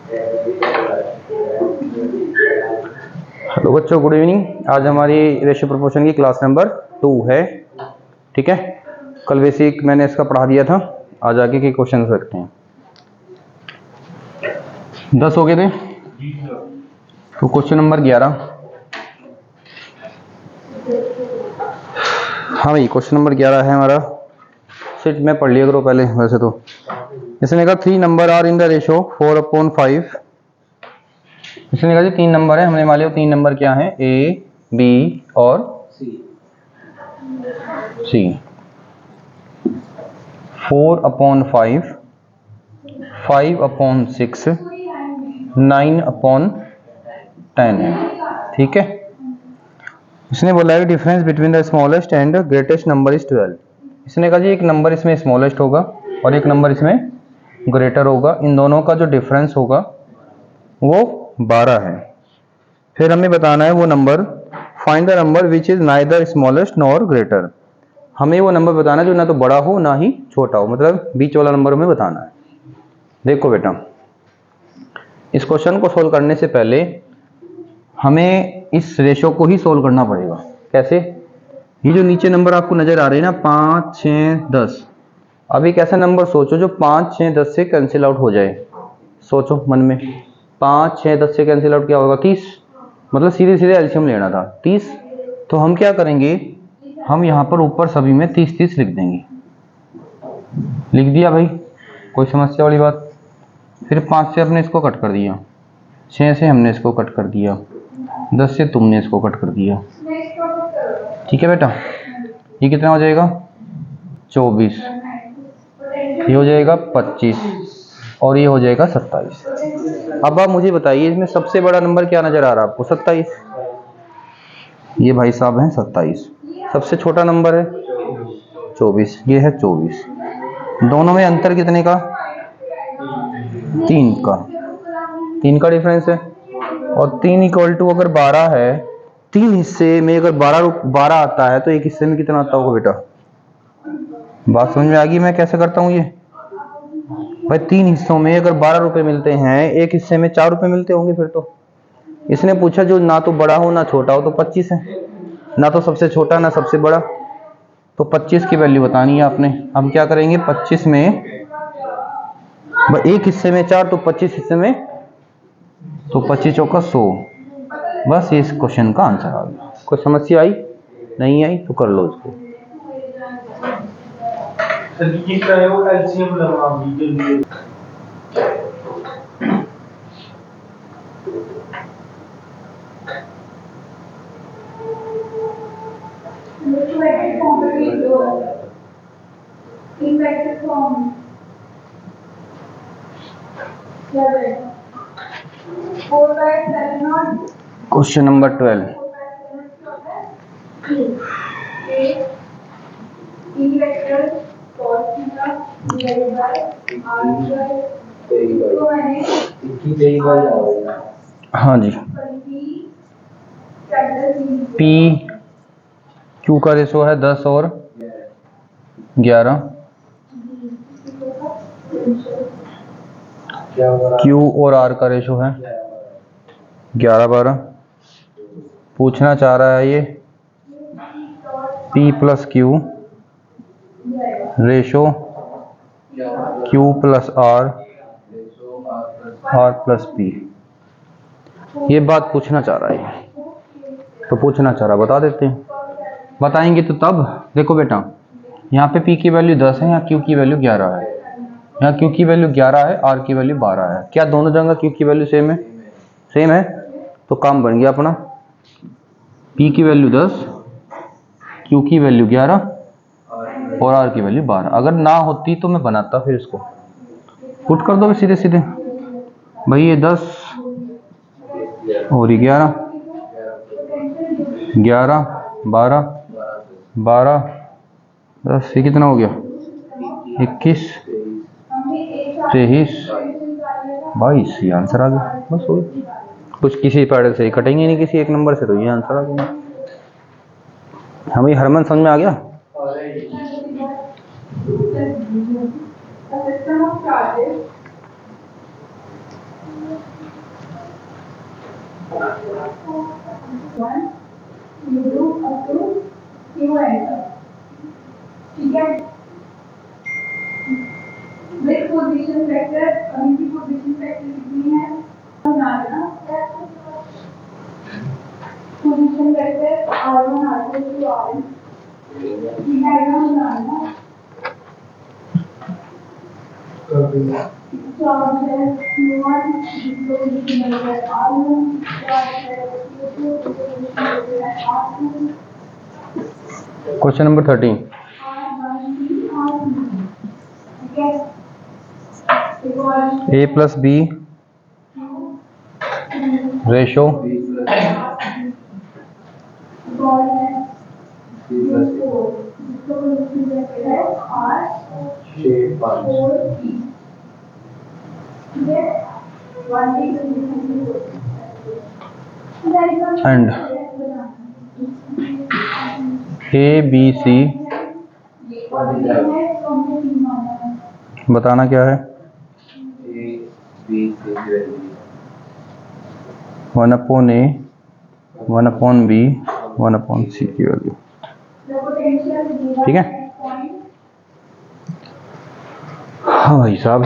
Hello बच्चों, good evening. आज हमारी रेशियो प्रोपोर्शन की क्लास नंबर 2 है। ठीक है, कल बेसिक मैंने इसका पढ़ा दिया था। आज आगे के क्वेश्चन रखते हैं। 10 हो गए थे तो क्वेश्चन नंबर 11। हाँ भाई, क्वेश्चन नंबर 11 है हमारा। सिर्फ मैं पढ़ लिया करो पहले। वैसे तो इसने कहा 3 number are in the ratio 4/5। इसने कहा जी 3 नंबर है, हमने मान लिया 3 नंबर क्या है, ए, बी और सी। 4/5, 5/6, 9/10 है। ठीक है, इसने बोला है difference between the smallest and greatest number is 12। इसने कहा जी एक नंबर इसमें स्मॉलेस्ट होगा और एक नंबर इसमें ग्रेटर होगा। इन दोनों का जो डिफरेंस होगा वो 12 है। फिर हमें बताना है वो number, find the number which is neither smallest nor greater. हमें वो नंबर बताना है जो ना तो बड़ा हो ना ही छोटा हो, मतलब बीच वाला नंबर हमें बताना है। देखो बेटा, इस क्वेश्चन को सोल्व करने से पहले हमें इस रेशो को ही सोल्व करना पड़ेगा। कैसे? ये जो नीचे नंबर आपको नजर आ रहे हैं ना, 5, 6, 10। अब एक ऐसा नंबर सोचो जो 5, 6, 10 से कैंसिल आउट हो जाए। सोचो मन में, 5, 6, 10 से कैंसिल आउट क्या होगा? 30। मतलब सीधे सीधे एलसीएम लेना था 30। तो हम क्या करेंगे, हम यहाँ पर ऊपर सभी में 30-30 लिख देंगे। लिख दिया भाई, कोई समस्या वाली बात? फिर 5 से हमने इसको कट कर दिया, 6 से हमने इसको कट कर दिया, 10 से तुमने इसको कट कर दिया। ठीक है बेटा, ये कितना हो जाएगा? 24। ये हो जाएगा 25 और ये हो जाएगा 27। अब आप मुझे बताइए इसमें सबसे बड़ा नंबर क्या नजर आ रहा है आपको? 27। ये भाई साहब हैं 27। सबसे छोटा नंबर है 24। ये है 24। दोनों में अंतर कितने का? 3 का। 3 का डिफरेंस है। और 3 इक्वल टू अगर 12 है, 3 हिस्से में अगर 12 आता है तो एक हिस्से में कितना आता होगा बेटा? बात समझ में आ गई मैं कैसे करता हूँ ये? भाई 3 हिस्सों में अगर 12 रुपए मिलते हैं, एक हिस्से में 4 रुपए मिलते होंगे। फिर तो इसने पूछा जो ना तो बड़ा हो ना छोटा हो, तो 25 है। ना तो सबसे छोटा ना सबसे बड़ा, तो 25 की वैल्यू बतानी है आपने। हम क्या करेंगे, 25 में एक हिस्से में 4 तो 25 हिस्से में, तो 25 चौका 100। बस ये इस क्वेश्चन का आंसर आ गया। कोई समस्या आई? नहीं आई तो कर लो इसको। Question number 12। हाँ जी, पी क्यू का रेशो है 10 और 11। क्यू और आर का रेशो है 11-12। पूछना चाह रहा है ये P plus Q ratio Q plus R, R plus P। ये बात पूछना चाह रहा है। तो पूछना चाह रहा, बता देते हैं। बताएंगे तो तब। देखो बेटा, यहाँ पे P की वैल्यू 10 है, यहाँ Q की वैल्यू 11 है। यहाँ Q की वैल्यू 11 है, R की वैल्यू 12 है। क्या दोनों जगह Q की वैल्यू सेम है? सेम है, तो काम बन गया अपना। P की वैल्यू 10, Q की वैल्यू 11 और R की वैल्यू 12। अगर ना होती तो मैं बनाता, फिर इसको पुट कर दो सीधे सीधे। भाई ये 10 और ये 11, 11, 12, 12, 10, ये कितना हो गया? 21, 23, 22। ये आंसर आ गया। बस हो गया। कुछ किसी पैटर्न से कटेंगे नहीं किसी एक नंबर से, तो ये आंसर आ गया। हमें हरमन समझ में आ गया? Question number 13, a plus B ratio and A B C, बताना क्या है? 1/a 1/b 1/c की वैल्यू। ठीक है, हाँ भाई साहब,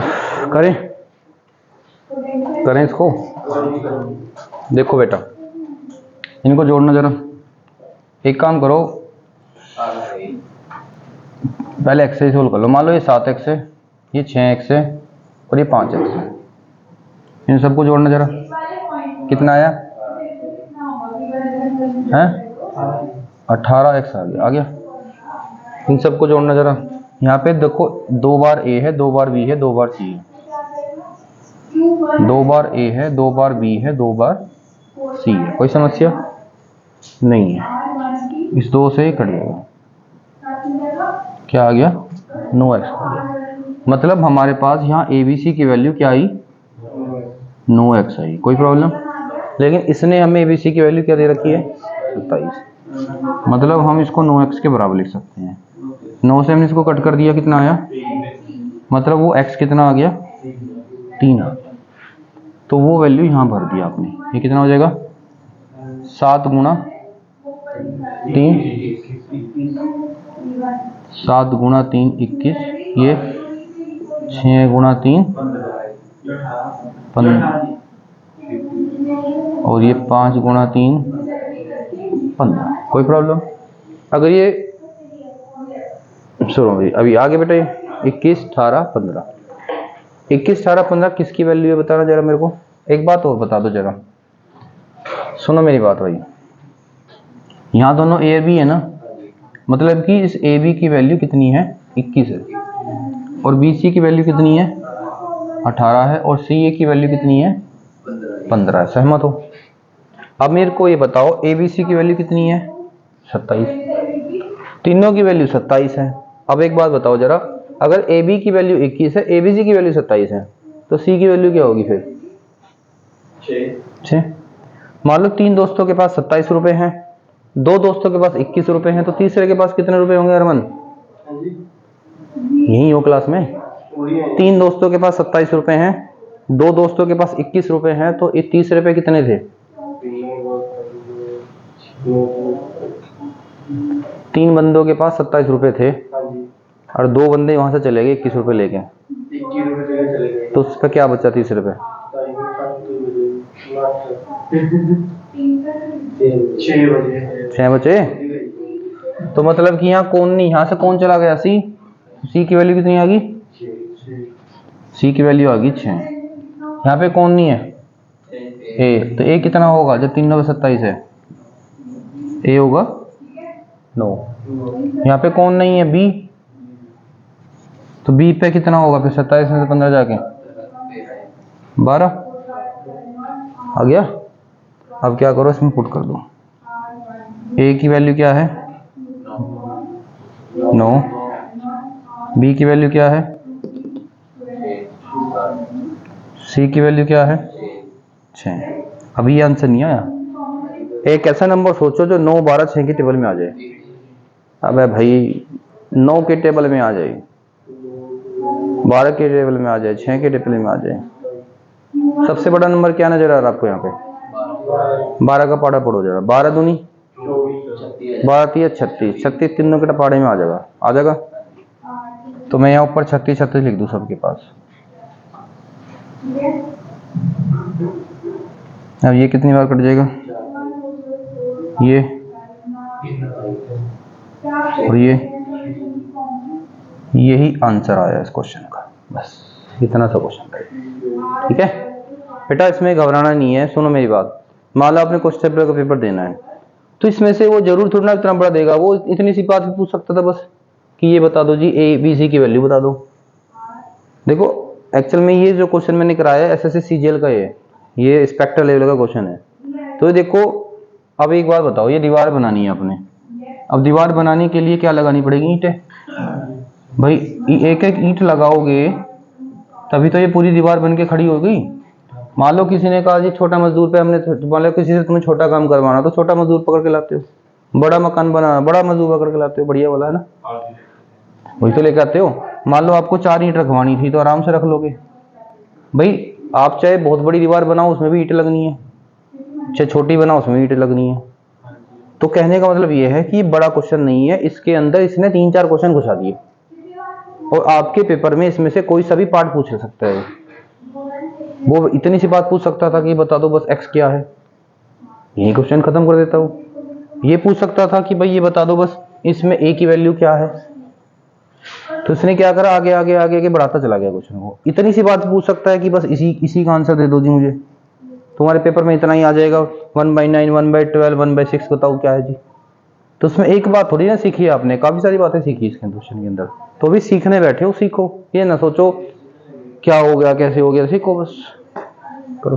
करें इसको। देखो बेटा, इनको जोड़ना जरा। एक काम करो, पहले एक्स से सोल्व कर लो। मान लो ये 7x है, ये 6x है और ये 5x है। इन सबको जोड़ना जरा, कितना आया? हैं 18x आ गया। इन सबको जोड़ना जरा। यहाँ पे देखो, 2 बार a है, 2 बार b है, 2 बार c है, 2 बार a है, 2 बार b है, 2 बार c है। कोई समस्या नहीं है, इस 2 से ही कट जाएगा। क्या आ गया? 9x। मतलब हमारे पास यहाँ ABC की वैल्यू क्या आई? 9x आई। कोई प्रॉब्लम? लेकिन इसने हमें ABC की वैल्यू क्या दे रखी है? 27। मतलब हम इसको 9x के बराबर लिख सकते हैं। 9 से हमने इसको कट कर दिया, कितना आया? मतलब वो x कितना आ गया? 3 आ गया। तो वो वैल्यू यहाँ भर दिया आपने। ये कितना हो जाएगा? 7 गुणा 3, 7 गुणा 3 21, ये 6 गुणा 3 15, और ये 5 गुणा 3 15। कोई प्रॉब्लम? अगर ये सुनो भाई, अभी आगे बेटा, ये 21 18 15, 21 18 15 किसकी वैल्यू है बताना जरा मेरे को। एक बात और बता दो जरा, सुनो मेरी बात भाई। यहाँ दोनों ए बी है ना, मतलब कि इस ए बी की वैल्यू कितनी है? 21 है, और बी सी की वैल्यू कितनी है? 18 है, और सी ए की वैल्यू कितनी है? 15 है। सहमत हो? अब मेरे को ये बताओ, ए बी सी की वैल्यू कितनी है? 27। तीनों की वैल्यू 27 है। अब एक बात बताओ जरा, अगर ए बी की वैल्यू 21 है, ए बी सी की वैल्यू 27 है, तो सी की वैल्यू क्या होगी फिर? 6। मान लो 3 दोस्तों के पास 27 रुपए हैं, 2 दोस्तों के पास 21 रुपए हैं, तो तीसरे के पास कितने रुपए होंगे अरमान? यही हो क्लास में। 3 दोस्तों के पास 27 रुपए हैं, 2 दोस्तों के पास 21 रुपए हैं, तो ये तीसरे पे कितने थे? 3 बंदों के पास 27 रुपए थे, और 2 बंदे वहां से चले गए 21 रुपए लेके, तो उस पर क्या बचा तीसरे पे? 6 बचे। तो मतलब कि यहाँ कौन नहीं, यहाँ से कौन चला गया? सी। सी की वैल्यू कितनी आ गई? सी की वैल्यू आ गई 6। यहाँ पे कौन नहीं है? ए। तो ए कितना होगा जब 3 9 27 है? ए होगा 9। यहाँ पे कौन नहीं है? बी। तो बी पे कितना होगा फिर? 27 में से 15 जाके 12 आ गया। अब क्या करो, इसमें पुट कर दो। ए की वैल्यू क्या है? 9। बी की वैल्यू क्या है? सी की वैल्यू क्या है? 6। अभी ये आंसर नहीं आया। एक ऐसा नंबर सोचो जो 9 12 6 की टेबल में आ जाए। अबे भाई 9 के टेबल में आ जाए, 12 के टेबल में आ जाए, 6 के टेबल में आ जाए। सबसे बड़ा नंबर क्या नजर आ रहा है आपको यहाँ पे? 12 का पाड़ा पढ़ो जरा। 12 दूनी 12 3 36, 36 तीनों के पाड़े में आ जाएगा। तो मैं यहाँ ऊपर 36 36 लिख दूँ सबके पास। अब ये कितनी बार कट जाएगा? ये और यही आंसर आया इस क्वेश्चन का। बस इतना सा क्वेश्चन था, ठीक है बेटा, इसमें घबराना नहीं है। सुनो मेरी बात, मान लो आपने क्वेश्चन का पेपर देना है, तो इसमें से वो जरूर थोड़ा ना इतना बड़ा देगा, वो इतनी सी बात भी पूछ सकता था बस कि ये बता दो जी ए बी सी की वैल्यू बता दो। देखो एक्चुअल में ये जो क्वेश्चन मैंने कराया एसएससी सीजीएल का, ये स्पेक्टर लेवल का क्वेश्चन है। तो देखो अब एक बात बताओ, ये दीवार बनानी है आपने, अब दीवार बनाने के लिए क्या लगानी पड़ेगी? ईंटें। भाई एक एक ईंट लगाओगे तभी तो ये पूरी दीवार बन के खड़ी होगी। मान लो किसी ने कहा जी छोटा मजदूर पे हमने, मान लो किसी से तुम्हें छोटा काम करवाना, तो छोटा मजदूर पकड़ के लाते हो, बड़ा मकान बनाना बड़ा मजदूर पकड़ के लाते हो, बढ़िया वाला है ना, वही तो लेके आते हो। मान लो आपको 4 ईंट रखवानी थी तो आराम से रख लोगे। भाई आप चाहे बहुत बड़ी दीवार बनाओ उसमें भी ईंटें लगनी है, चाहे छोटी बनाओ उसमें भी ईंटें लगनी है। तो कहने का मतलब ये है कि बड़ा क्वेश्चन नहीं है, इसके अंदर इसने 3-4 क्वेश्चन घुसा दिए और आपके पेपर में इसमें से कोई सा भी पार्ट पूछ सकता है। वो इतनी सी बात पूछ सकता था कि बता दो बस एक्स क्या है, यही क्वेश्चन खत्म कर देता हूँ। ये पूछ सकता था कि भाई ये बता दो बस इसमें ए की वैल्यू क्या है, तो इसने क्या करा, आगे आगे आगे आगे बढ़ाता चला गया क्वेश्चन को। इतनी सी बात पूछ सकता है कि बस इसी का आंसर दे दो जी मुझे, तुम्हारे पेपर में इतना ही आ जाएगा, 1/9 1/12 1/6 बताओ क्या है जी। तो उसमें एक बात थोड़ी ना सीखी आपने, काफी सारी बातें सीखी इसके क्वेश्चन के अंदर। तो अभी सीखने बैठे हो, सीखो, ये ना सोचो क्या हो गया कैसे हो गया, सीखो बस, करो।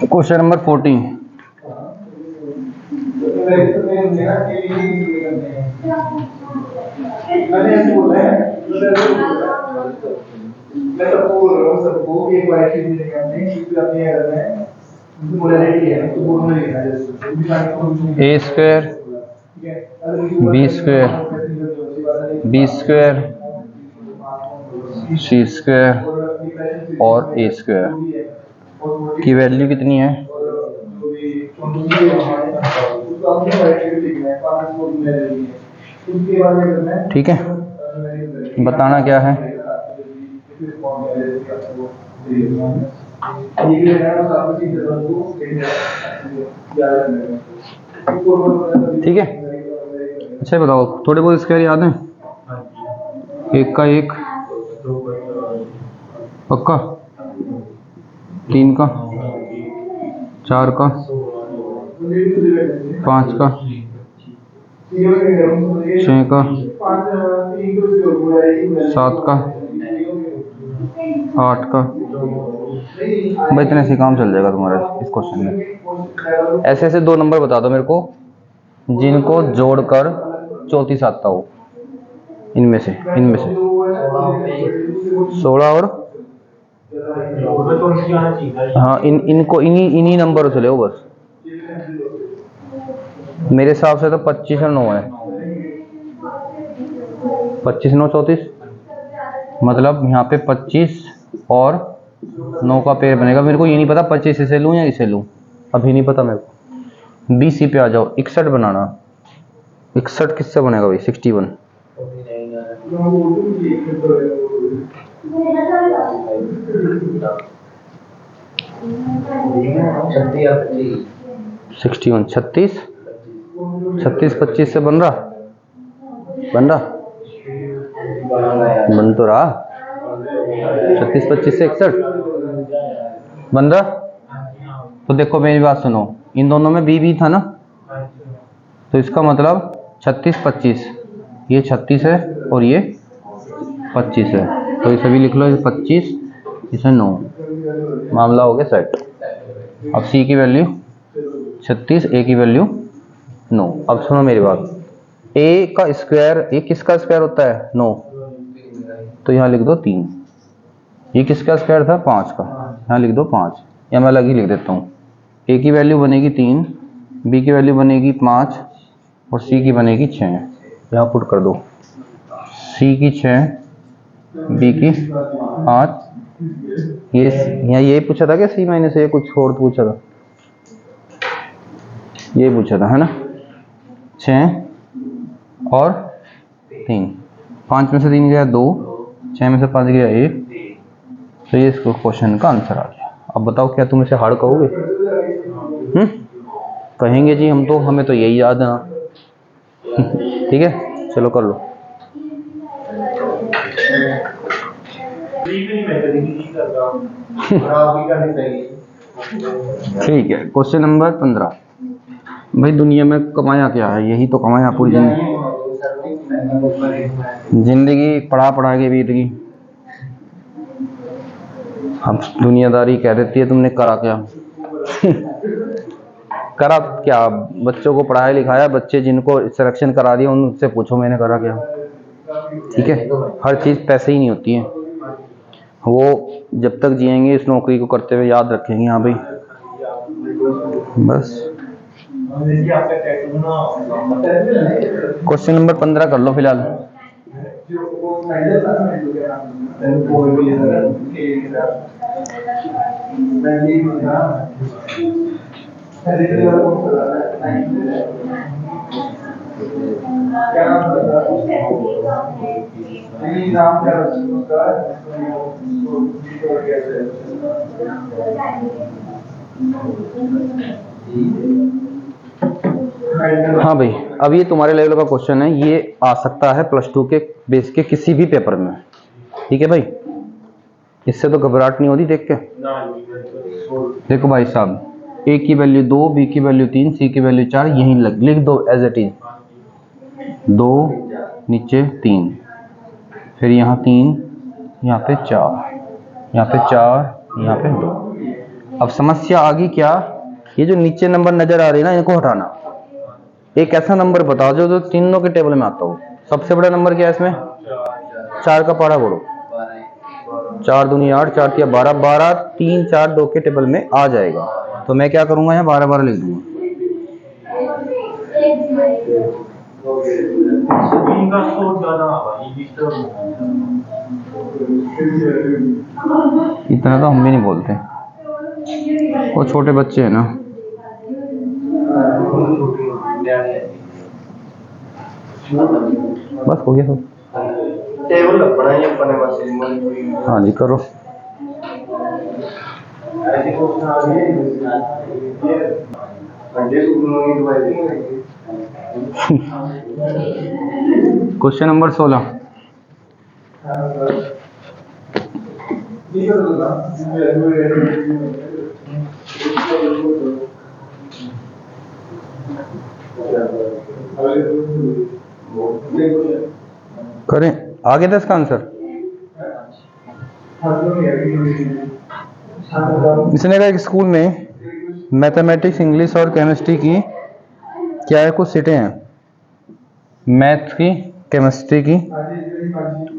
Question number 14, A square B square B square C square और ए स्क्वायर की वैल्यू कितनी है? ठीक है, बताना क्या है? ठीक है, अच्छा बताओ थोड़े बहुत स्क्वायर याद है? 1 का 1 पक्का, 3 का, 4 का, 5 का, 6 का, 7 का, 8 का। भाई इतने से काम चल जाएगा तुम्हारा इस क्वेश्चन में। ऐसे ऐसे 2 नंबर बता दो मेरे को जिनको जोड़कर 34 आता हो, इनमें से 16 और हाँ इनको इन्हीं नंबर चले हो बस। मेरे हिसाब से तो 25 और 9 है, 25 9 34, मतलब यहाँ पे 25 और 9 का पेयर बनेगा। मेरे को ये नहीं पता 25 इसे लूँ या इसे लूँ, अभी नहीं पता मेरे को। BC पे आ जाओ, 61 बनाना, 61 किससे बनेगा भाई? 61 61 36 36 25 से बन रहा बन तो रहा 36 25 से 61 बन रहा। तो देखो मेरी बात सुनो, इन दोनों में बी था ना, तो इसका मतलब 36 25, ये 36 है और ये 25 है, तो इसे भी लिख लो, 25 इसे 9, मामला हो गया सेट। अब C की वैल्यू 36, A की वैल्यू 9। अब सुनो मेरी बात, A का स्क्वायर, A किसका स्क्वायर होता है? 9, तो यहाँ लिख दो 3। ये किसका स्क्वायर था? 5 का, यहाँ लिख दो 5, या मैं अलग ही लिख देता हूँ। A की वैल्यू बनेगी 3, B की वैल्यू बनेगी 5 और C की बनेगी 6। यहाँ पुट कर दो, C की 6, B की 5। ये यहाँ ये पूछा था क्या C माइनस A? कुछ और पूछा था, ये पूछा था है ना। 6 और 3, 5 में से 3 गया 2, 6 में से 5 गया 1, तो ये इसको क्वेश्चन का आंसर आ गया। अब बताओ क्या तुम इसे हार्ड कहोगे? कहेंगे जी हम तो, हमें तो यही याद है ना। ठीक है, चलो कर लो। ठीक है, क्वेश्चन नंबर 15। भाई दुनिया में कमाया क्या है? यही तो कमाया पूरी जिंदगी पढ़ा पढ़ा के बीत गई। अब दुनियादारी कह देती है तुमने करा क्या? करा क्या? बच्चों को पढ़ाया लिखाया, बच्चे जिनको सिलेक्शन करा दिया उनसे पूछो मैंने करा क्या। ठीक है, हर चीज़ पैसे ही नहीं होती है। वो जब तक जिएंगे इस नौकरी को करते हुए याद रखेंगे, हाँ भाई बस। क्वेश्चन नंबर 15 कर लो फिलहाल। हाँ भाई, अब ये तुम्हारे लेवल का क्वेश्चन है, ये आ सकता है +2 के बेस के किसी भी पेपर में। ठीक है भाई, इससे तो घबराहट नहीं होती देख के। देखो भाई साहब, a की वैल्यू 2, b की वैल्यू 3, c की वैल्यू 4, यहीं लिख दो एज इट इज। 2 नीचे 3, फिर यहाँ 3, यहाँ पे 4, यहाँ पे 4, यहाँ पे 2। अब समस्या आ गई क्या? ये जो नीचे नंबर नजर आ रही है ना, इनको हटाना। एक ऐसा नंबर बताओ जो तीनों के टेबल में आता हो। सबसे बड़ा नंबर क्या है इसमें? 4 का पढ़ा पढ़ो। 4 दूनी 8, 4 तिया 12, 12 3 4 2 के टेबल में आ जाएगा। तो मैं क्या करूंगा, यहाँ 12 12 लिख दूंगा। इतना तो हम भी नहीं बोलते, वो छोटे बच्चे हैं ना। बस हो गया सब। हाँ जी करो। Question number 16। करें आगे 10 का आंसर। इसने कहा एक स्कूल में मैथमेटिक्स, इंग्लिश और केमिस्ट्री की क्या है, कुछ सीटें हैं। मैथ की, केमिस्ट्री की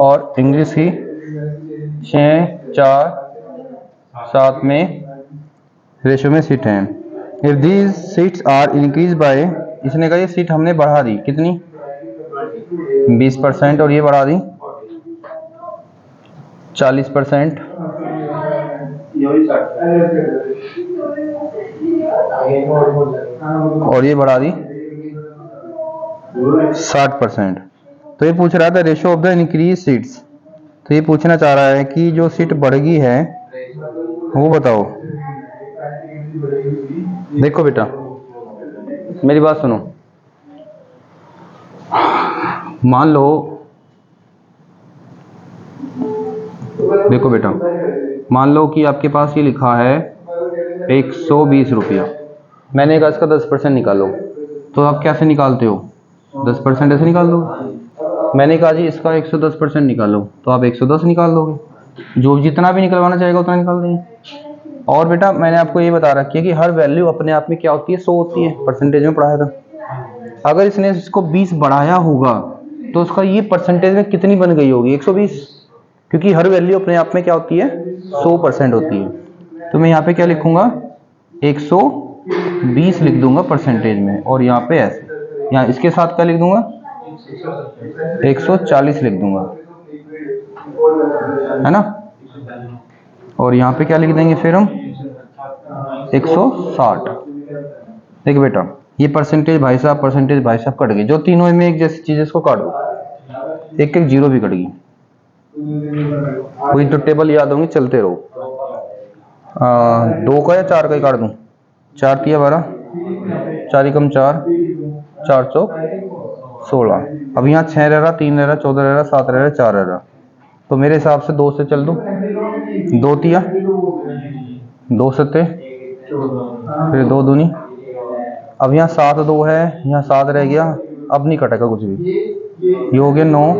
और इंग्लिश की 6 4 7 में रेशो में सीटें हैं। If these seats are increase by, इसने कहा ये सीट हमने बढ़ा दी कितनी, 20%, और ये बढ़ा दी 40%, और ये बढ़ा दी 60%। तो ये पूछ रहा था ratio of the increase seats. तो ये पूछना चाह रहा है कि जो सीट बढ़ गई है वो बताओ। देखो बेटा मेरी बात सुनो, मान लो, देखो बेटा मान लो कि आपके पास ये लिखा है 120 रुपया। मैंने कहा इसका 10% निकालो, तो आप कैसे निकालते हो? 10% ऐसे निकाल दो। मैंने कहा जी इसका 110% निकालो, तो आप 110 निकाल दोगे। जो जितना भी निकलवाना चाहेगा उतना निकाल देंगे। और बेटा मैंने आपको ये बता रखी है कि हर वैल्यू अपने आप में क्या होती है, 100 होती है। परसेंटेज में पढ़ाया था। अगर इसने इसको 20 बढ़ाया होगा तो उसका ये परसेंटेज में कितनी बन गई होगी, 120, क्योंकि हर वैल्यू अपने आप में क्या होती है, 100% होती है। तो मैं यहाँ पे क्या लिखूंगा, 120 लिख दूंगा परसेंटेज में, और यहाँ पे ऐसे, यहाँ इसके साथ क्या लिख दूंगा, 140 लिख दूंगा, है ना। और यहाँ पे क्या लिख देंगे फिर हम, 160। देखिए बेटा ये परसेंटेज भाई साहब कट गई। जो तीनों में एक जैसी चीज, इसको काट दो, एक एक जीरो भी कट गई। कोई तो टेबल याद होंगे, चलते रहो। 2 का या 4 का ही काट दूं? 4 तिया 12, 4 एकम 4, 4 चौक 16। अब यहाँ 6 रह रहा, 3 रह रहा, 14 रह रहा, 7 रह रहा, 4 रह रहा। तो मेरे हिसाब से 2 से चल दूं। 2 तिया 2 सत्ते, फिर 2 दूनी। अब यहाँ 7 2 है, यहाँ 7 रह गया, अब नहीं कटेगा कुछ भी। ये हो गया 9,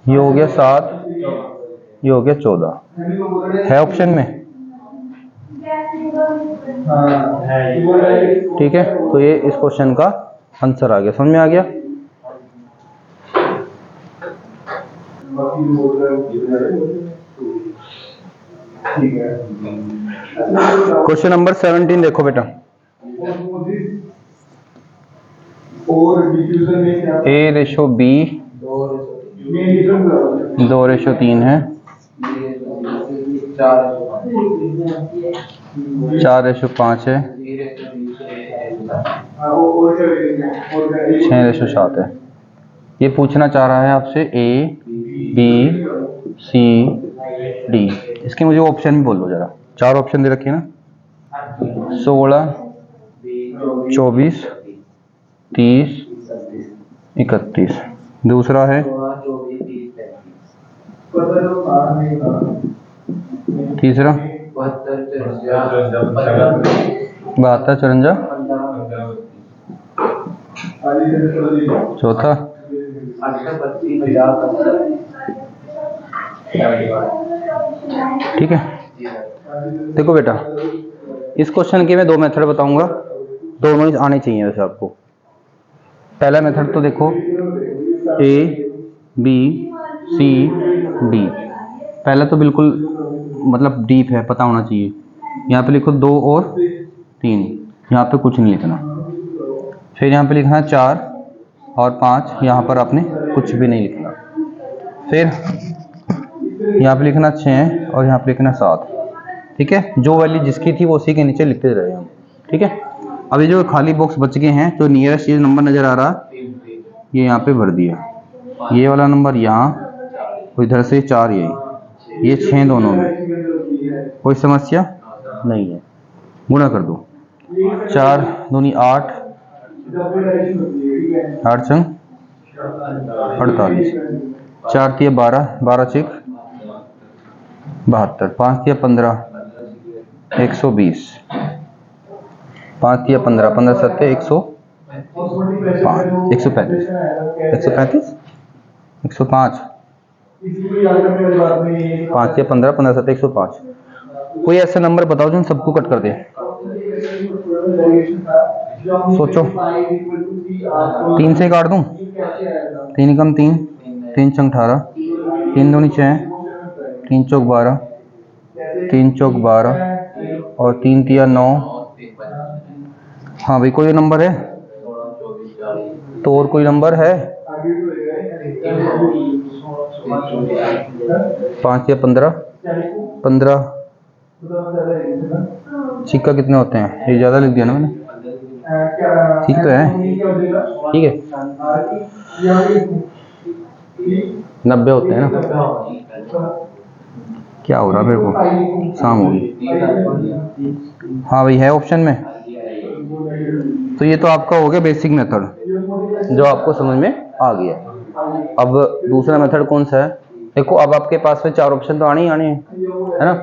ये हो गया 7, ये हो गया 14। है ऑप्शन में? ठीक है, तो ये इस क्वेश्चन का आंसर आ गया। समझ में आ गया? क्वेश्चन नंबर 17 देखो बेटा। A/B 2/3 है, 4/5 है, 6/7 है। ये पूछना चाह रहा है आपसे A, B, C, D। इसके मुझे ऑप्शन भी बोल दो जरा। 4 ऑप्शन दे रखे ना, 16, 24, 30, 31। दूसरा है तीसरा 72, 54। चौथा ठीक है। देखो बेटा, इस क्वेश्चन के मैं 2 मेथड बताऊंगा, दोनों ही आने चाहिए वैसे आपको। पहला मेथड तो देखो A, B, C, D। पहला तो बिल्कुल मतलब डीप है, पता होना चाहिए। यहाँ पे लिखो 2 और 3, यहाँ पे कुछ नहीं लिखना। फिर यहाँ पे लिखना 4 और 5, यहाँ पर आपने कुछ भी नहीं लिखना। फिर यहाँ पे लिखना 6 और यहाँ पे लिखना 7। ठीक है, जो वैल्यू जिसकी थी वो उसी के नीचे लिखते रहे हम। ठीक है, अभी जो खाली बॉक्स बच गए हैं, जो नियरेस्ट ये नंबर नजर आ रहा, ये यहाँ पे भर दिया। ये वाला नंबर यहाँ, इधर से 4 यही, ये 6 दोनों में, कोई समस्या नहीं है। गुणा कर दो, 4 दूनी 8, 8 चंग 48, 4 तिया 12, 12 चिक 72, 5 तिया 15, 120, 5 तिया 15, 15 सत्ते 105, 135, 135, 105, 5 या 15, 15 7 105। कोई ऐसे नंबर बताओ जो सबको कट कर दे। सोचो, 3 से काट दूं? 3 एकम 3, 3 चंग 18, 3 दूनी 6, 3 चौक 12, 3 चौक 12 और 3 तिया 9। हाँ भाई, कोई नंबर है तो? और कोई नंबर है? 5 या 15, 15 छिक्का कितने होते हैं? ये ज्यादा लिख दिया ना मैंने, ठीक तो है? ठीक है, 90 होते हैं ना। क्या हो रहा है मेरे को? शाम होगी। हाँ भाई, है ऑप्शन में। तो ये तो आपका हो गया बेसिक मेथड, जो आपको समझ में आ गया। अब दूसरा मेथड कौन सा है? देखो, अब आपके पास में 4 ऑप्शन तो आने ही आने हैं, है ना।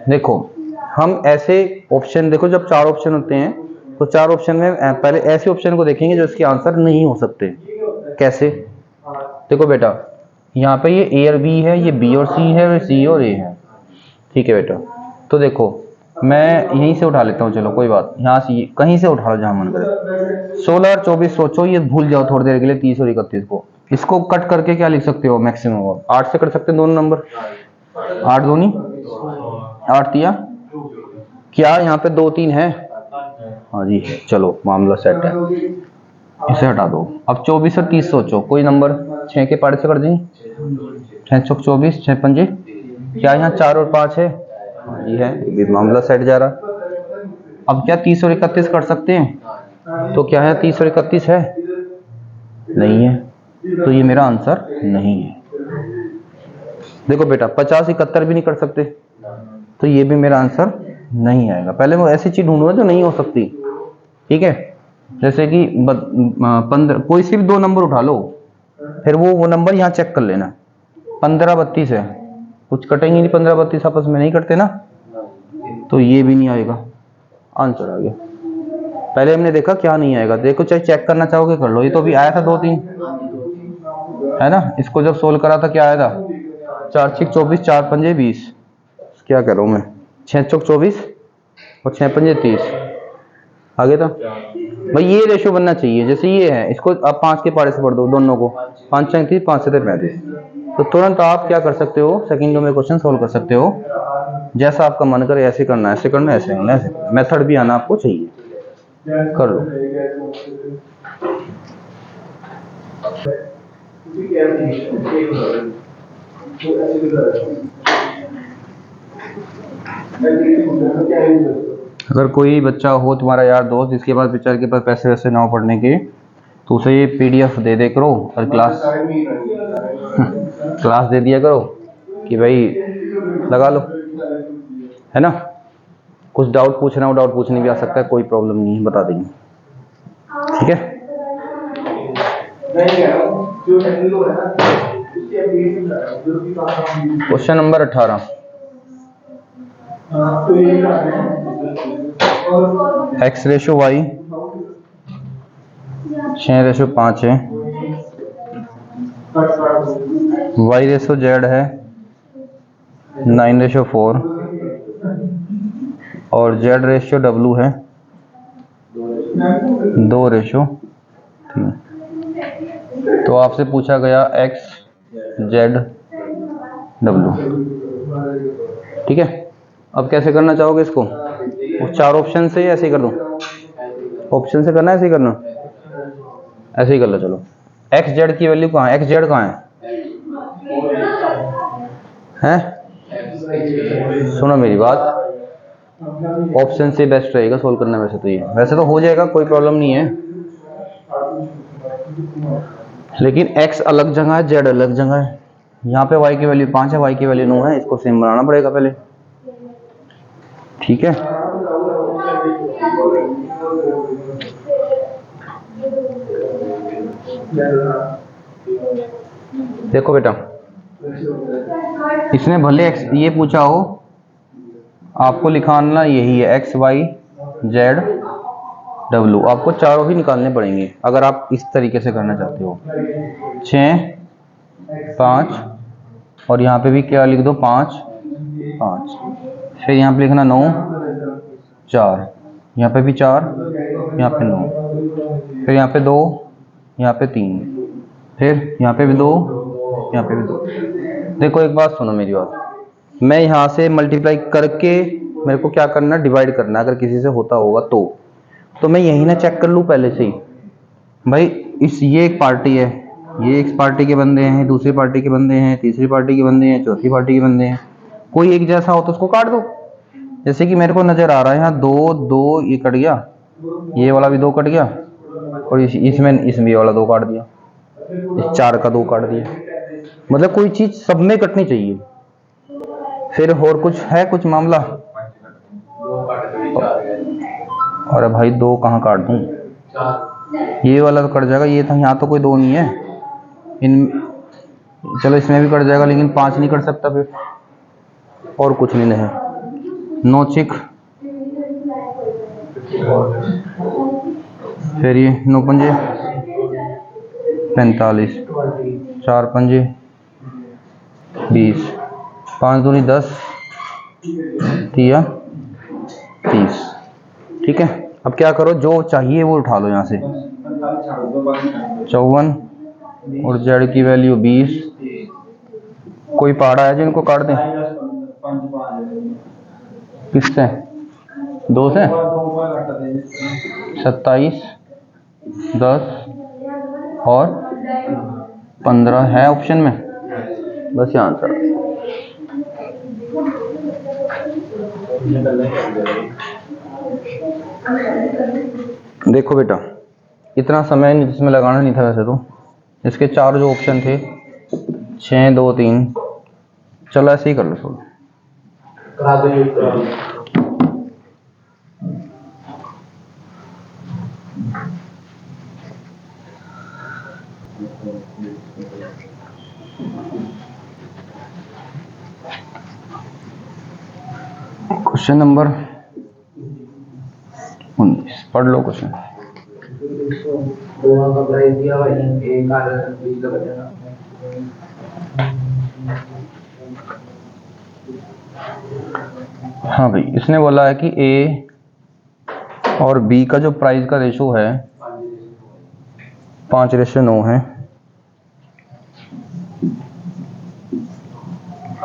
देखो, हम ऐसे ऑप्शन, देखो जब 4 ऑप्शन होते हैं तो 4 ऑप्शन में पहले ऐसे ऑप्शन को देखेंगे जो इसके आंसर नहीं हो सकते। कैसे? देखो बेटा, यहाँ पे ये A और B है, ये B और C है, और C और A है। ठीक है बेटा, तो देखो मैं यहीं से उठा लेता हूँ, चलो कोई बात, यहाँ से कहीं से उठा लो जहाँ मन करे। 16 और 24 सोचो, ये भूल जाओ थोड़ी देर के लिए। 30 और 31 को, इसको कट करके क्या लिख सकते हो मैक्सिमम? 8 से कर सकते हैं दोनों नंबर। 8 दूनी 8 तिया, क्या यहाँ पे 2 3 है? हाँ जी, चलो मामला सेट है, इसे हटा दो। अब 24 और 30 सोचो, कोई नंबर 6 के पाड़े से कर देंगे। 6 चौक 24, 6 पंजे, क्या यहाँ 4 और 5 है? हाँ जी है, ये मामला सेट जा रहा। अब क्या 30 और 31 कर सकते हैं? तो क्या है 30 और 31 है? नहीं है, तो ये मेरा आंसर नहीं है। देखो बेटा 50 71 भी नहीं कर सकते, तो ये भी मेरा आंसर नहीं आएगा। पहले वो ऐसी चीज ढूंढूंगा जो नहीं हो सकती, ठीक है। जैसे कि 15, कोई सी भी 2 नंबर उठा लो, फिर वो नंबर यहाँ चेक कर लेना। 15 32 है, कुछ कटेंगे नहीं, 15 32 आपस में नहीं कटते ना, तो ये भी नहीं आएगा, आंसर आ गया। पहले हमने देखा क्या नहीं आएगा, देखो चाहे चेक करना चाहोगे कर लो। ये तो अभी आया था 2 3, है ना। इसको जब सोल्व करा था क्या आया था, 4 6 24 4 5 20, क्या कह रहा हूँ मैं, 6 चौक 24 और 6 5 30 आ गया था भाई। ये रेशो बनना चाहिए, जैसे ये है, इसको आप 5 के पारे से पढ़ दो दोनों को, 5 6 30 5 7 35, तो तुरंत आप क्या कर सकते हो, सेकंडों में क्वेश्चन सोल्व कर सकते हो। जैसा आपका मन करे ऐसे करना, ऐसे करना, ऐसे करना, ऐसे करना। मेथड भी आना आपको चाहिए, कर लो। अगर कोई बच्चा हो तुम्हारा यार दोस्त जिसके पास बेचारे के पास पैसे वैसे ना हो पढ़ने के, तो उसे ये PDF दे करो और क्लास दे दिया करो कि भाई लगा लो, है ना। कुछ डाउट पूछना हो, डाउट पूछने भी आ सकता है, कोई प्रॉब्लम नहीं है, बता देंगे, ठीक है। Question number 18, x ratio y 6:5 है, y रेशो z है 9:4 और z रेशो w है 2:3। तो आपसे पूछा गया x z w, ठीक है। अब कैसे करना चाहोगे इसको, वो 4 ऑप्शन से ऐसे ही कर दूं, ऑप्शन से करना है, ऐसे ही करना, ऐसे ही कर लो। चलो एक्स जेड की वैल्यू कहाँ है, एक्स जेड कहाँ है? सुनो मेरी बात, ऑप्शन से बेस्ट रहेगा सोल्व करना। वैसे तो ये वैसे तो हो जाएगा, कोई प्रॉब्लम नहीं है, लेकिन एक्स अलग जगह है, जेड अलग जगह है। यहाँ पे y की वैल्यू 5 है, y की वैल्यू 9 है, इसको सेम बनाना पड़ेगा पहले, ठीक है। देखो बेटा, इसने भले x ये पूछा हो, आपको लिखाना यही है x y z w, आपको चारों ही निकालने पड़ेंगे अगर आप इस तरीके से करना चाहते हो। 6 5 और यहाँ पे भी क्या लिख दो, 5 5, फिर यहाँ पे लिखना 9 4, यहाँ पे भी 4, यहाँ पे 9, फिर यहाँ पे 2, यहाँ पे 3, फिर यहाँ पे भी 2, यहाँ पे भी 2। देखो एक बात सुनो मेरी बात, मैं यहाँ से मल्टीप्लाई करके मेरे को क्या करना, डिवाइड करना। अगर किसी से होता होगा तो मैं यही ना चेक कर लूँ पहले से ही, भाई ये एक पार्टी है, ये एक पार्टी के बंदे हैं, दूसरी पार्टी के बंदे हैं, तीसरी पार्टी के बंदे हैं, चौथी पार्टी के बंदे हैं, कोई एक जैसा हो तो उसको काट दो। जैसे कि मेरे को नजर आ रहा है यहाँ 2 2 ये कट गया, ये वाला भी 2 कट गया, और इसमें ये वाला 2 काट दिया, इस 4 का 2 काट दिया। मतलब कोई चीज सब में कटनी चाहिए। फिर और कुछ है, कुछ मामला, अरे भाई 2 कहाँ काट दूं, ये वाला तो कट जाएगा, ये था, यहाँ तो कोई 2 नहीं है, चलो इसमें भी कट जाएगा, लेकिन 5 नहीं कट सकता फिर, और कुछ नहीं है। 9 6, फिर ये 9 5 45, 4 5 20, 5 दूनी 10, 30, ठीक है। अब क्या करो, जो चाहिए वो उठा लो यहाँ से, 54 और जेड की वैल्यू 20। कोई पहाड़ा है जिनको काट दें, किससे, 2 से, 27 10 और 15 है ऑप्शन में, बस यहाँ आंसर। देखो बेटा, इतना समय इसमें लगाना नहीं था वैसे तो, इसके 4 जो ऑप्शन थे 6 2 3 चलो ऐसे ही कर लो थोड़ा। करा दो यूज करा दो। क्वेश्चन नंबर 19 पढ़ लो क्वेश्चन। दोनों का प्राइस दिया भाई, एक आ रहा है 20 का बचा। हाँ भाई, इसने बोला है कि ए और बी का जो प्राइस का रेशो है 5:9 है,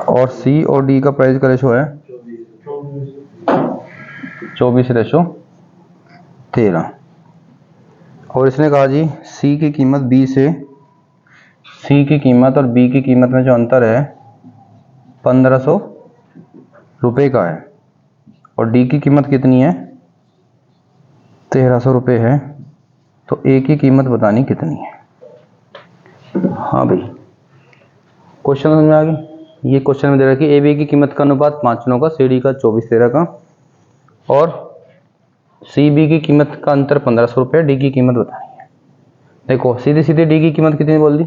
और सी और डी का प्राइस का रेशो है 24:13। और इसने कहा जी सी की कीमत बी से, सी की कीमत और बी की कीमत में जो अंतर है 1500 रुपये का है, और डी की कीमत कितनी है 1300 रुपये है। तो ए की कीमत बतानी कितनी है। हाँ भाई, क्वेश्चन समझ में आ गई। ये क्वेश्चन में दे रहा है कि ए बी की कीमत का अनुपात 5:9 का, सी डी का 24:13 का, और सी बी की कीमत का अंतर 1500 रुपये, डी की कीमत बतानी है। देखो सीधी सीधी डी की कीमत कितनी बोल दी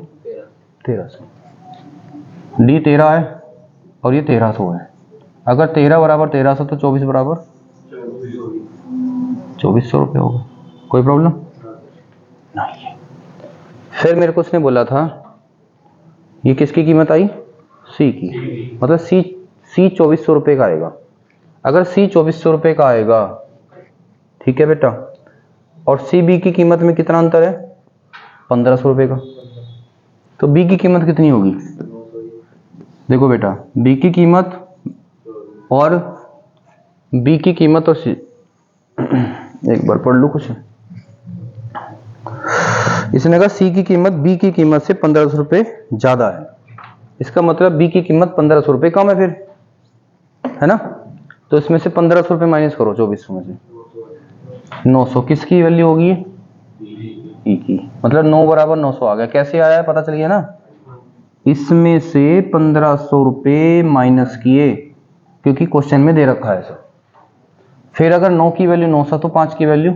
1300। डी 13 है और ये 1300 है। अगर 13 बराबर 1300 तो 24 बराबर 2400 रुपये होगा। कोई प्रॉब्लम नहीं है। फिर मेरे को उसने बोला था ये किसकी कीमत आई सी की, मतलब सी 2400 रुपये का आएगा। अगर सी 2400 रुपये का आएगा, ठीक है बेटा, और सी बी की कीमत में कितना अंतर है 1500 रुपये का, तो बी की कीमत कितनी होगी। देखो बेटा बी की कीमत और बी की कीमत और सी एक बार पढ़ लो कुछ। इसने कहा सी की कीमत बी की कीमत से 1500 रुपये ज्यादा है, इसका मतलब बी की कीमत 1500 रुपये कम है फिर, है ना। तो इसमें से 1500 रुपये माइनस करो 2400 में से, 900 किसकी वैल्यू होगी ई की, मतलब 9 बराबर 900 आ गया। कैसे आया है पता चल गया ना, इसमें से 1500 रुपये माइनस किए क्योंकि क्वेश्चन में दे रखा है सर। फिर अगर 9 की वैल्यू 900 तो 5 की वैल्यू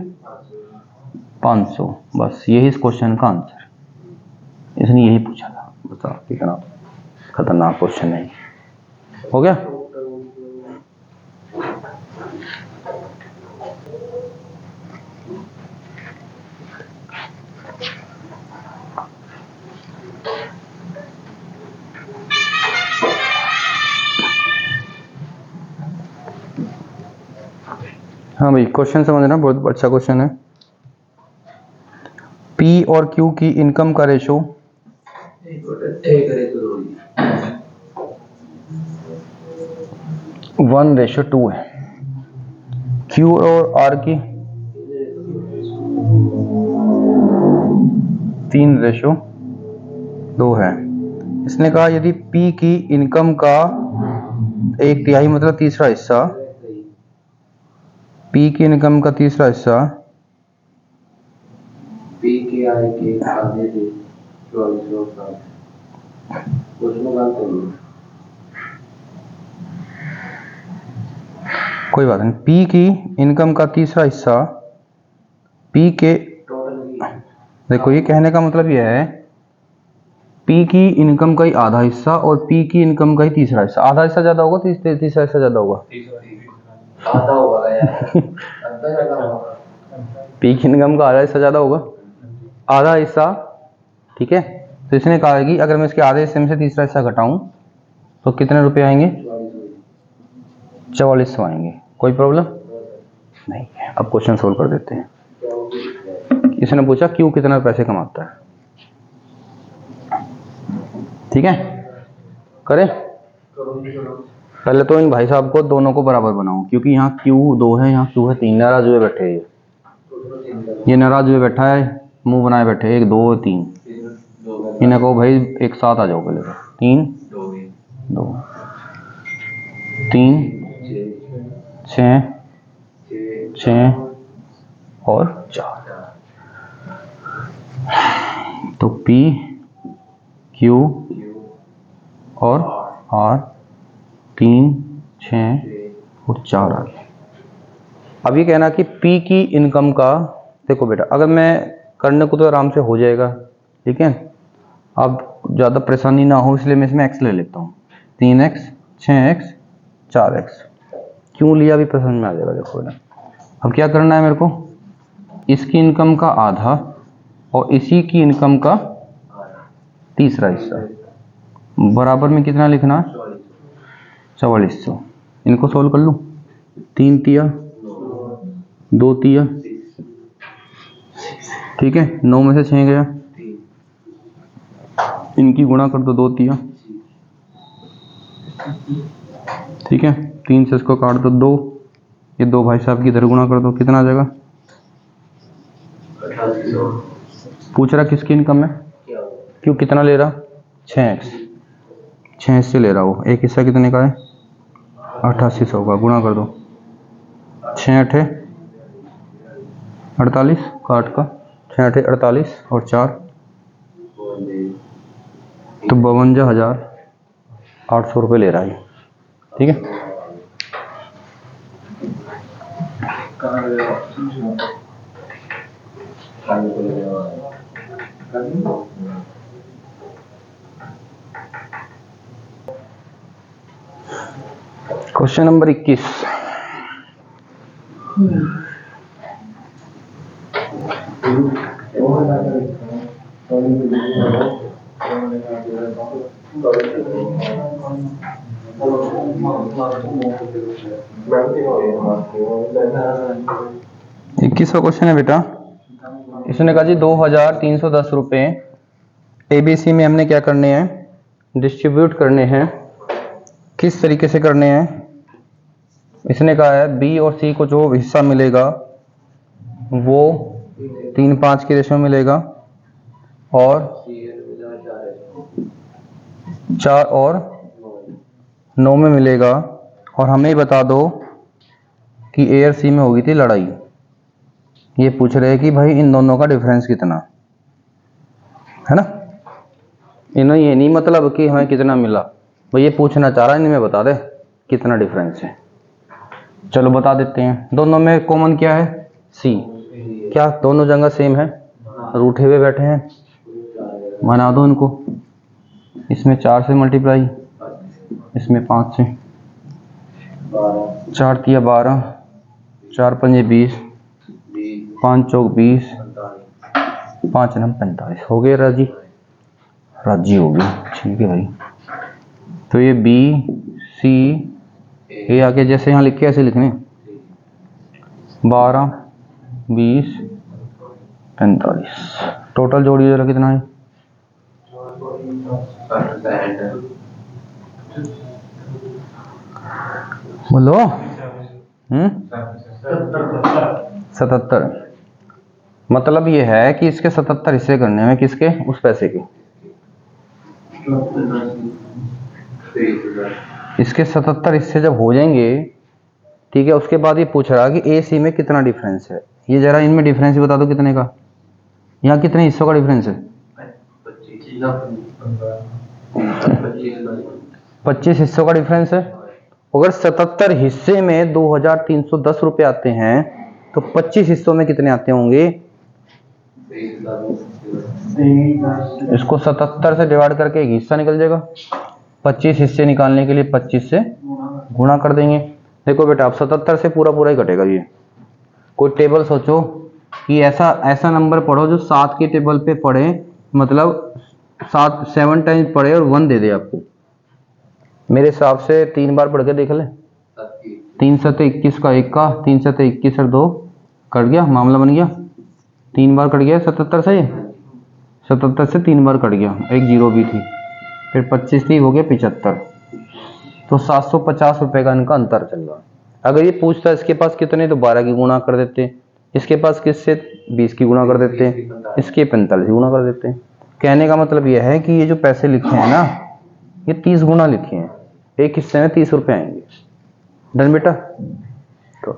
500। बस यही इस क्वेश्चन का आंसर, इसने यही पूछा था। बताओ कितना खतरनाक क्वेश्चन है, हो गया। हाँ भाई क्वेश्चन समझना, बहुत अच्छा क्वेश्चन है। पी और क्यू की इनकम का रेशो 1:2 है। क्यू और आर की 3:2 है। इसने कहा यदि पी की इनकम का 1/3 मतलब तीसरा हिस्सा, पी की इनकम का तीसरा हिस्सा पी के आय के आधे से 2400 का उसमें बात करिए। कोई बात नहीं, पी की इनकम का तीसरा हिस्सा पी के, देखो ये कहने का मतलब यह है पी की इनकम का ही आधा हिस्सा और पी की इनकम का ही तीसरा हिस्सा। आधा हिस्सा ज्यादा होगा तीसरा हिस्सा ज्यादा होगा, आधा होगा यार, आधा ज्यादा होगा। पी की इनकम का आधा हिस्सा ज्यादा होगा, आधा हिस्सा, ठीक है। तो इसने कहा है कि अगर मैं इसके आधे हिस्से में से तीसरा हिस्सा घटाऊं तो कितने रुपए आएंगे 4400 आएंगे। कोई प्रॉब्लम नहीं है। अब क्वेश्चन सोल्व कर देते हैं। इसने पूछा क्यों कितना पैसे कमाता है, ठीक है। करें पहले तो इन भाई साहब को दोनों को बराबर बनाऊं, क्योंकि यहाँ क्यू 2 है, यहाँ क्यू है 3। नाराज हुए बैठे हैं ये नाराज हुए बैठा है, मुंह बनाए बैठे 1 2 3। इन्हें कहो भाई एक साथ आ जाओ पहले तो। 3 2 3 6 और 4। तो P Q और R 3, 6 और 4 आ गए। अब ये कहना कि पी की इनकम का, देखो बेटा अगर मैं करने को तो आराम से हो जाएगा, ठीक है, अब ज़्यादा परेशानी ना हो इसलिए मैं इसमें x ले लेता हूँ। 3x, 6x, 4x क्यों लिया अभी पसंद में आ जाएगा। देखो बेटा अब क्या करना है मेरे को, इसकी इनकम का आधा और इसी की इनकम का तीसरा हिस्सा बराबर में कितना लिखना है, 4400। इनको सोल्व कर लूँ, 3 तिया 2 तिया, ठीक है, 9 में से 6 गया, इनकी गुणा कर दो 2 तिया, ठीक है, 3 से इसको काट दो 2, ये 2 भाई साहब की इधर गुणा कर दो, कितना आ जाएगा। पूछ रहा किसकी इनकम है, क्यों कितना ले रहा, 6x, 6 से ले रहा हो, एक हिस्सा कितने का है 8800 का, गुणा कर दो 6 8 48 काट का, 6 8 48 और 4 तो 52,800 रुपये ले रहा है, ठीक है। क्वेश्चन नंबर 21, इक्कीसवा क्वेश्चन है बेटा। इसने कहा जी 2310 रुपये एबीसी में हमने क्या करने हैं, डिस्ट्रीब्यूट करने हैं। किस तरीके से करने हैं, इसने कहा है बी और सी को जो हिस्सा मिलेगा वो 3-5 की रेशो मिलेगा और 4 और 9 में मिलेगा, और हमें बता दो कि ए और सी में होगी थी लड़ाई। ये पूछ रहे हैं कि भाई इन दोनों का डिफरेंस कितना है ना, इन्हें ये नहीं मतलब कि हमें कितना मिला, भाई ये पूछना चाह रहा है इनमें बता दे कितना डिफरेंस है। चलो बता देते हैं, दोनों में कॉमन क्या है, सी, क्या दोनों जगह सेम है, रूठे हुए बैठे हैं, बना दो इनको, इसमें 4 से मल्टीप्लाई, इसमें 5 से, 4 तिया 12, 4 पंजे 20, 5 चौक 20, 5 नम 45, हो गए राजी, राजी हो गई, ठीक है भाई। तो ये बी सी ये आगे जैसे यहाँ लिखे ऐसे लिखने, 12 20 45, टोटल जोड़िए जरा कितना है, बोलो 77। मतलब ये है कि इसके 77 हिस्से करने हैं, किसके, उस पैसे के, इसके 77 हिस्से जब हो जाएंगे, ठीक है, उसके बाद ये पूछ रहा कि ए सी में कितना डिफरेंस है। ये जरा इनमें डिफरेंस बता दो कितने का, यहाँ कितने हिस्सों का डिफरेंस है, 25 हिस्सों का डिफरेंस है। अगर 77 हिस्से में 2310 रुपए आते हैं तो 25 हिस्सों में कितने आते होंगे, इसको 77 से डिवाइड करके एक हिस्सा निकल जाएगा, 25 हिस्से निकालने के लिए 25 से गुणा कर देंगे। देखो बेटा आप 77 से पूरा पूरा ही कटेगा। ये कोई टेबल सोचो कि ऐसा नंबर पढ़ो जो 7 की टेबल पे पढ़े, मतलब 7 टाइम्स पढ़े और 1 दे दे आपको। मेरे हिसाब से 3 बार पढ़ के देख ले, 3 7 21 का 1 का, 3 7 21 और 2 कट गया, मामला बन गया, 3 बार कट गया 77 से, 77 से 3 बार कट गया, एक जीरो भी थी, फिर 25 थी, हो गया 75। तो 750 रुपए का इनका अंतर चल रहा है। अगर ये पूछता है इसके पास कितने, तो 12 की गुणा कर देते, इसके पास किससे 20 की गुणा कर देते, इसके 45 की गुणा कर देते। कहने का मतलब यह है कि ये जो पैसे लिखे हैं ना, ये 30 गुना लिखे हैं, एक हिस्से में 30 रुपए आएंगे। डन बेटा। तो